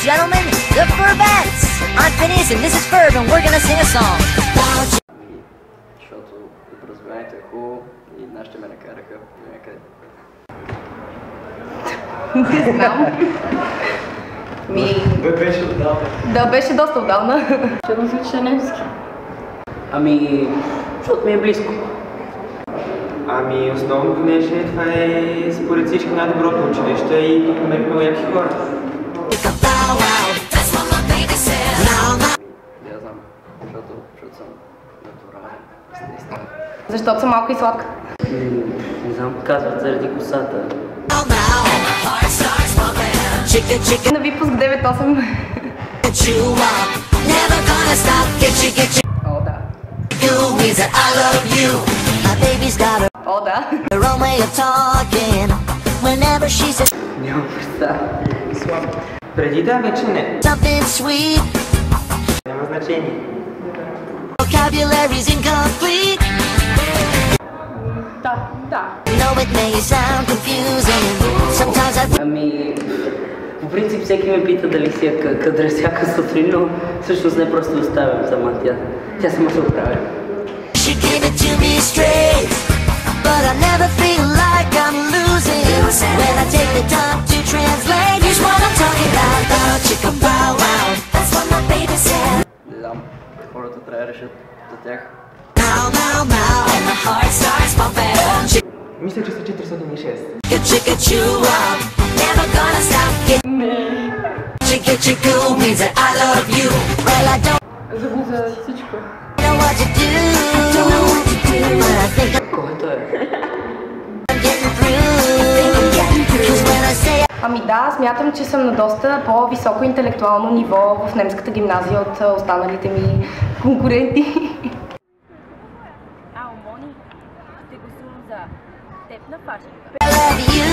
gentlemen, the Furbettes! I'm Phineas and this is Ferb and we're gonna sing a song. Защото образованието е хубаво и нашите ме накараха някъде. Не знам. Беше отдавна. Да, беше доста отдавна. Че различа немски. Ами, защото ми е близко. Ами, основното нещо това е според всички най-доброто училище и тук намерих много яки хора. Я знам, защото съм натурален. Защото съм малко и сладка. Не знам, казват заради косата. На випуск 9-8. О, да. О, да. Нямам представа. Слабо. Преди да, вече не. Няма значение. Vocabulary's incomplete. Да, да. No, it may sound confusing. Sometimes I Ами, по принцип всеки ме пита дали си я кадра всяка сутрин, но всъщност не просто оставям сама тя сама се оправя. she gave it to me straight, but I never feel like I'm losing when I take the time to translate. Here's what I'm talking about. Oh, chicka bow wow. That's what my baby said. Не знам, хората трябва да решат за тях. Now, now, now, and the heart starts pumping. Мисля, че са 406. Chicka chew up, never gonna stop. Chicka chicka means that I love you. Well, I don't Забуза всичко. know what to do, but I think Който е? I'm getting through. 'Cause when I say Ами да, смятам, че съм на доста по-високо интелектуално ниво в немската гимназия от останалите ми конкуренти. Мони, ще гласувам за теб на фашинка. I love you,